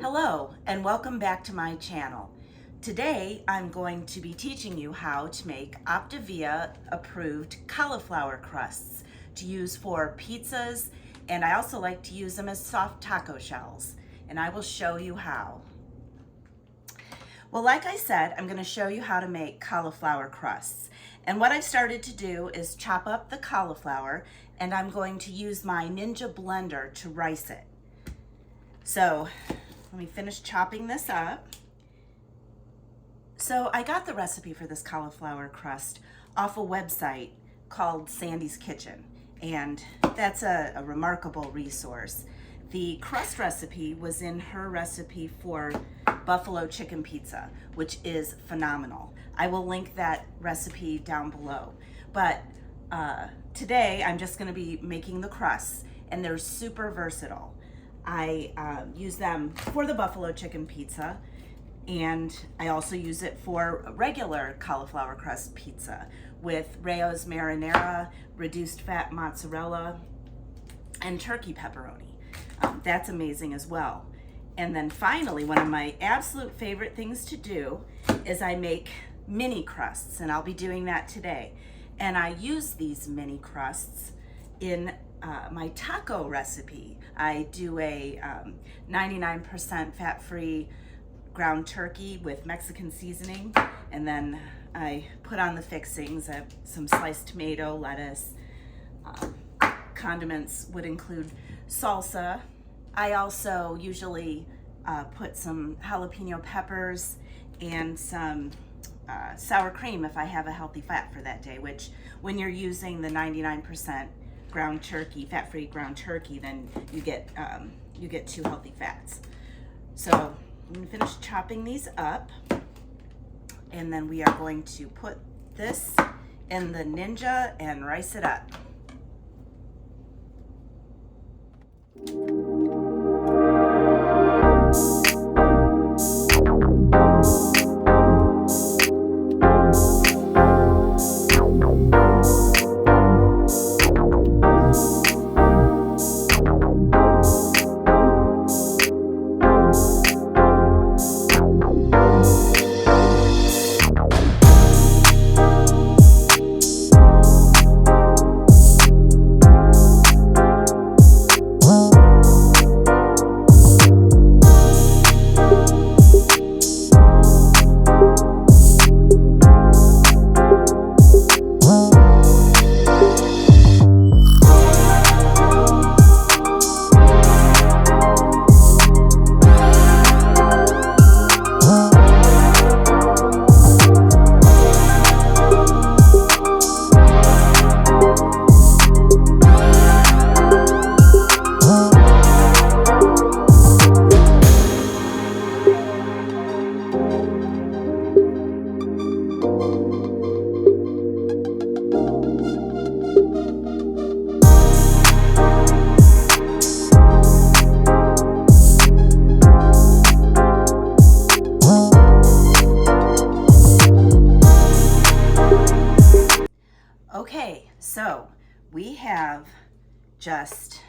Hello and welcome back to my channel. Today I'm going to be teaching you how to make Optavia approved cauliflower crusts to use for pizzas, and I also like to use them as soft taco shells, and I will show you how. Well, like I said, I'm going to show you how to make cauliflower crusts. And what I've started to do is chop up the cauliflower, and I'm going to use my Ninja blender to rice it. So let me finish chopping this up. So I got the recipe for this cauliflower crust off a website called Sandy's Kitchen, and that's a remarkable resource. The crust recipe was in her recipe for buffalo chicken pizza, which is phenomenal. I will link that recipe down below. But today I'm just going to be making the crusts, and they're super versatile. I use them for the buffalo chicken pizza, and I also use it for regular cauliflower crust pizza with Rayo's marinara, reduced fat mozzarella, and turkey pepperoni. That's amazing as well. And then finally, one of my absolute favorite things to do is I make mini crusts, and I'll be doing that today. And I use these mini crusts in my taco recipe. I do a 99% fat-free ground turkey with Mexican seasoning, and then I put on the fixings of some sliced tomato, lettuce. Condiments would include salsa. I also usually put some jalapeno peppers and some sour cream if I have a healthy fat for that day, which when you're using the 99% ground turkey, fat-free ground turkey, then you get 2 healthy fats. So I'm going to finish chopping these up, and then we are going to put this in the Ninja and rice it up. Okay, so we have just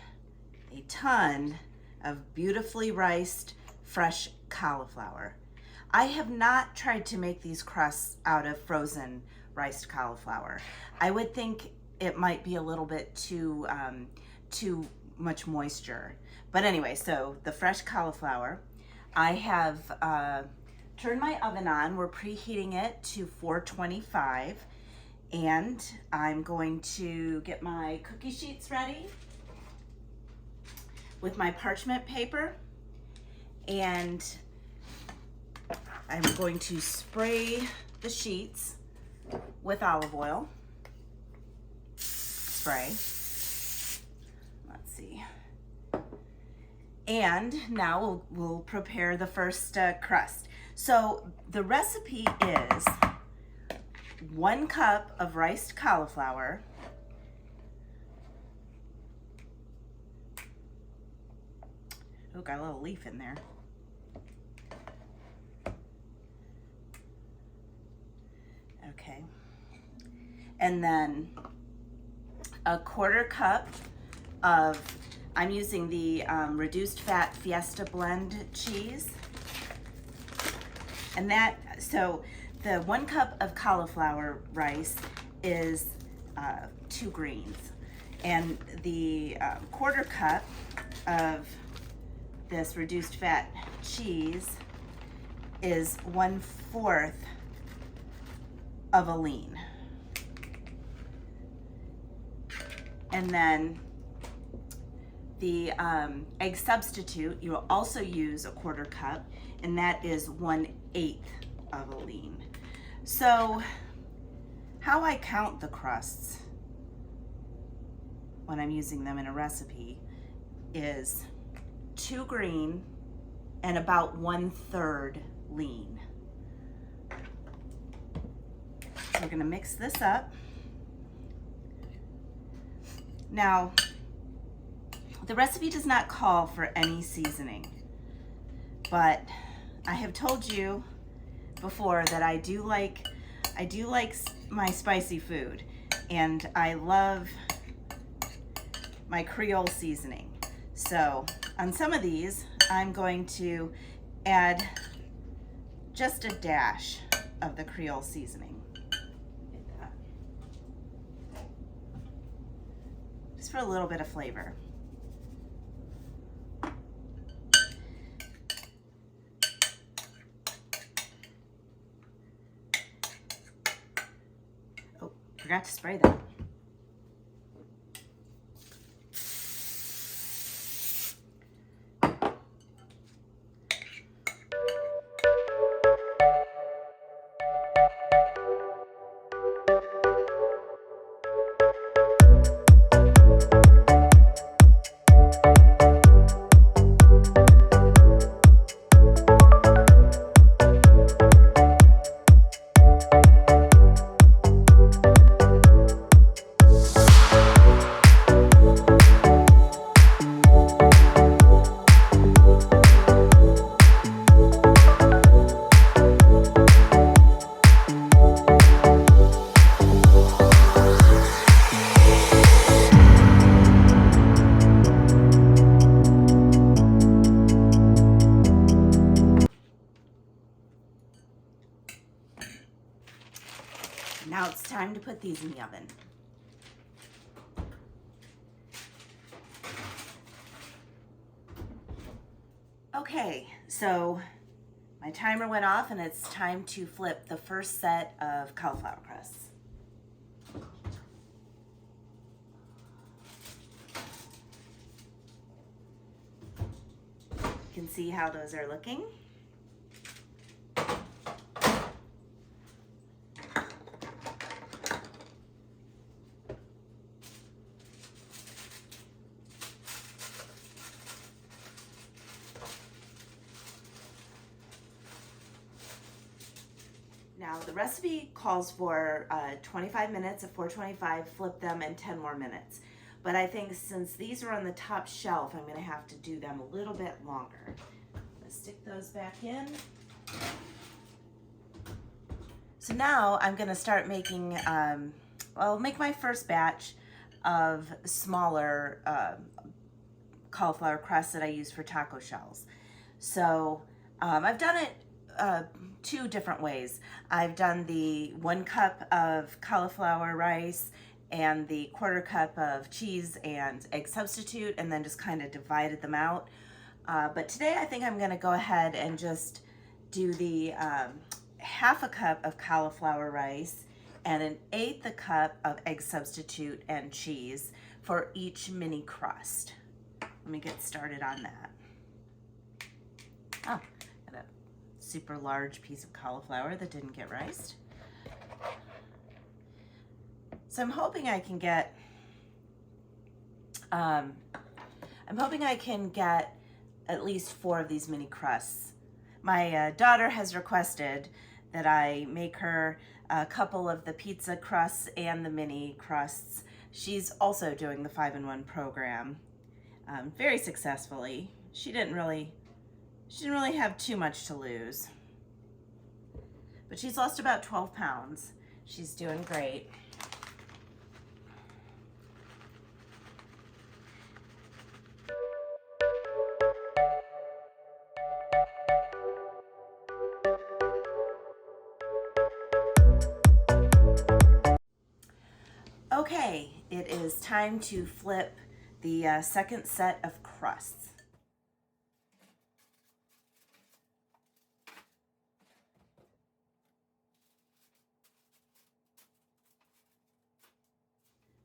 a ton of beautifully riced fresh cauliflower. I have not tried to make these crusts out of frozen riced cauliflower. I would think it might be a little bit too much moisture. But anyway, so the fresh cauliflower, I have turned my oven on. We're preheating it to 425. And I'm going to get my cookie sheets ready with my parchment paper, and I'm going to spray the sheets with olive oil. Spray. Let's see. And now we'll prepare the first crust. So the recipe is 1 cup of riced cauliflower, oh, got a little leaf in there, okay, and then a 1/4 cup of, I'm using the reduced fat Fiesta blend cheese. And so the 1 cup of cauliflower rice is 2 greens. And the 1/4 cup of this reduced fat cheese is 1/4 of a lean. And then the egg substitute, you will also use a 1/4 cup, and that is 1/8 of a lean. So how I count the crusts when I'm using them in a recipe is 2 green and about 1/3 lean. So we're gonna mix this up. Now, the recipe does not call for any seasoning, but I have told you before that I do like my spicy food, and I love my Creole seasoning. So on some of these, I'm going to add just a dash of the Creole seasoning. Just for a little bit of flavor. Oh, forgot to spray that. Now it's time to put these in the oven. Okay, so my timer went off and it's time to flip the first set of cauliflower crusts. You can see how those are looking. Now the recipe calls for 25 minutes at 425, flip them, and 10 more minutes. But I think since these are on the top shelf, I'm gonna have to do them a little bit longer. Let's stick those back in. So now I'm gonna start making, I'll make my first batch of smaller cauliflower crusts that I use for taco shells. So I've done it 2 different ways. I've done the 1 cup of cauliflower rice and the 1/4 cup of cheese and egg substitute, and then just kind of divided them out. But today I think I'm gonna go ahead and just do the 1/2 cup of cauliflower rice and 1/8 cup of egg substitute and cheese for each mini crust. Let me get started on that. Oh, got a super large piece of cauliflower that didn't get riced. So I'm hoping I can get, at least 4 of these mini crusts. My daughter has requested that I make her a couple of the pizza crusts and the mini crusts. She's also doing the 5-in-1 program very successfully. She didn't really have too much to lose, but she's lost about 12 pounds. She's doing great. time to flip the second set of crusts.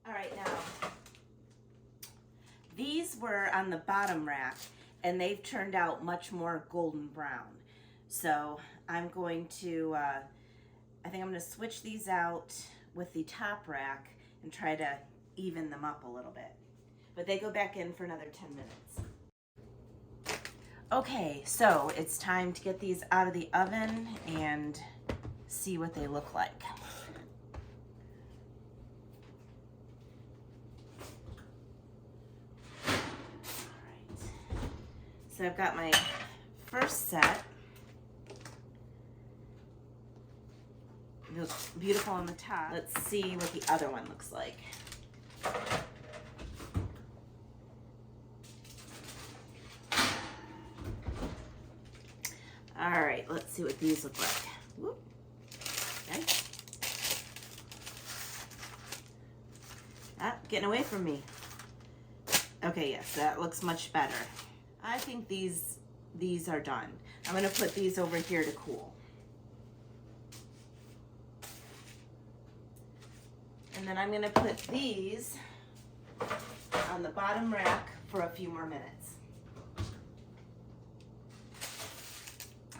All right, now, these were on the bottom rack, and they've turned out much more golden brown. So I'm going to, I think I'm going to switch these out with the top rack and try to even them up a little bit. But they go back in for another 10 minutes. Okay, so it's time to get these out of the oven and see what they look like. So I've got my first set. It looks beautiful on the top. Let's see what the other one looks like. All right, let's see what these look like. Whoop. Okay. Ah, getting away from me. Okay, yes, that looks much better. I think these are done. I'm gonna put these over here to cool. And then I'm gonna put these on the bottom rack for a few more minutes.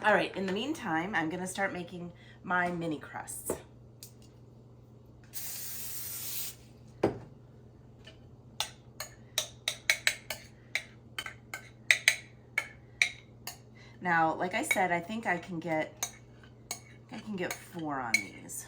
All right, in the meantime, I'm gonna start making my mini crusts. Now, like I said, I think I can get 4 on these.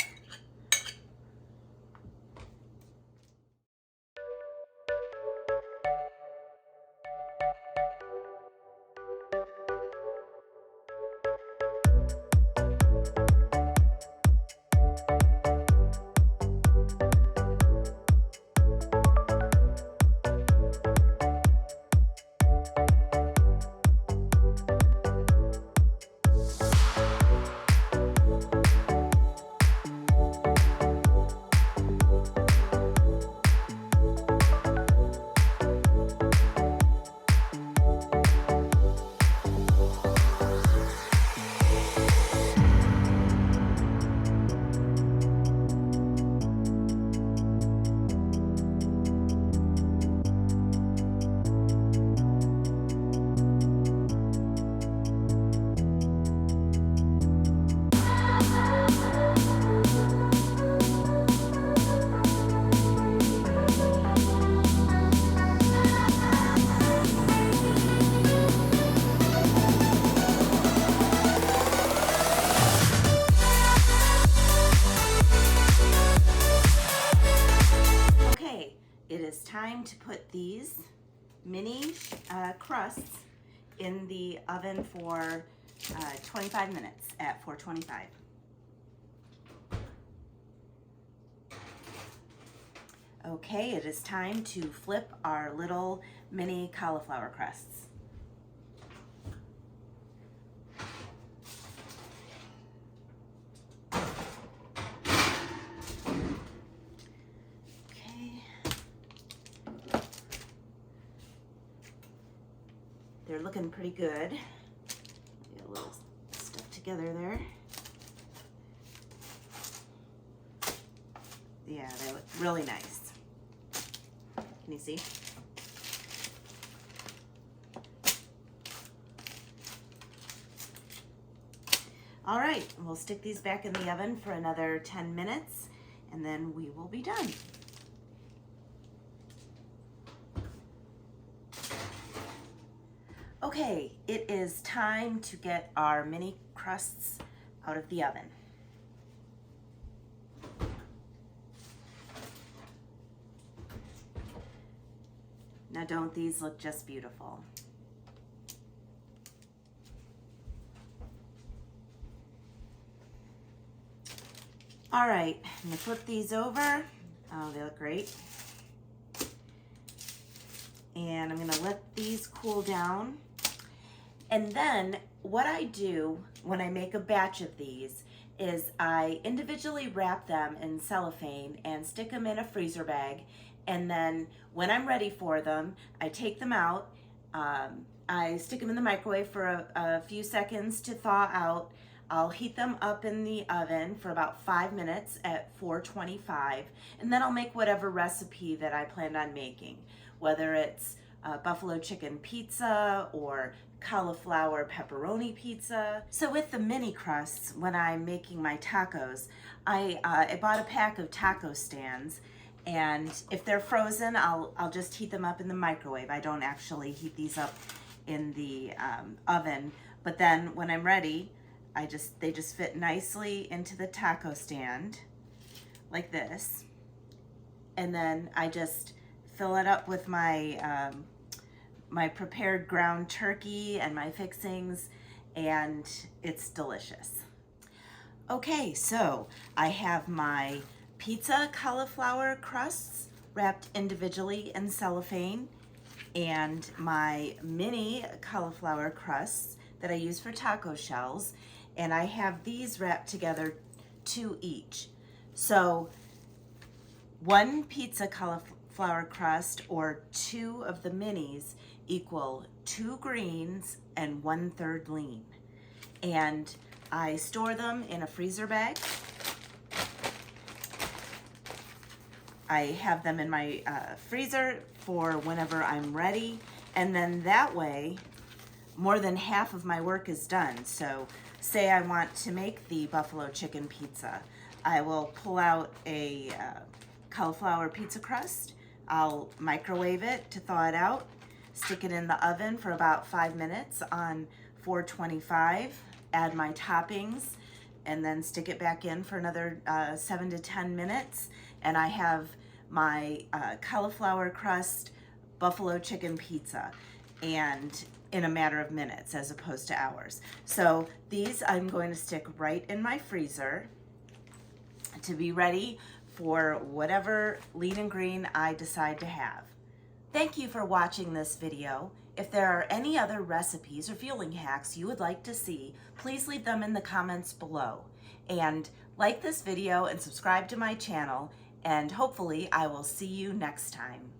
It is time to put these mini crusts in the oven for 25 minutes at 425. Okay, it is time to flip our little mini cauliflower crusts. They're looking pretty good. Get a little stuff together there. Yeah, they look really nice. Can you see? All right, we'll stick these back in the oven for another 10 minutes and then we will be done. Okay, it is time to get our mini crusts out of the oven. Now, don't these look just beautiful? All right, I'm gonna flip these over. Oh, they look great. And I'm gonna let these cool down. And then what I do when I make a batch of these is I individually wrap them in cellophane and stick them in a freezer bag And then when I'm ready for them, I take them out. I stick them in the microwave for a few seconds to thaw out. I'll heat them up in the oven for about 5 minutes at 425, and then I'll make whatever recipe that I planned on making, whether it's buffalo chicken pizza or cauliflower pepperoni pizza. So with the mini crusts, when I'm making my tacos, I bought a pack of taco stands, and if they're frozen, I'll just heat them up in the microwave. I don't actually heat these up in the oven, but then when I'm ready, they just fit nicely into the taco stand like this, and then I just fill it up with my my prepared ground turkey and my fixings, and it's delicious. Okay, so I have my pizza cauliflower crusts wrapped individually in cellophane, and my mini cauliflower crusts that I use for taco shells, and I have these wrapped together 2 each. So 1 pizza cauliflower crust or 2 of the minis equal 2 greens and 1/3 lean. And I store them in a freezer bag. I have them in my freezer for whenever I'm ready, and then that way more than half of my work is done. So say I want to make the buffalo chicken pizza, I will pull out a cauliflower pizza crust, I'll microwave it to thaw it out, stick it in the oven for about 5 minutes on 425, add my toppings, and then stick it back in for another 7 to 10 minutes, and I have my cauliflower crust buffalo chicken pizza, and in a matter of minutes as opposed to hours. So these I'm going to stick right in my freezer to be ready for whatever lean and green I decide to have. Thank you for watching this video. If there are any other recipes or fueling hacks you would like to see, please leave them in the comments below. And like this video and subscribe to my channel, and hopefully I will see you next time.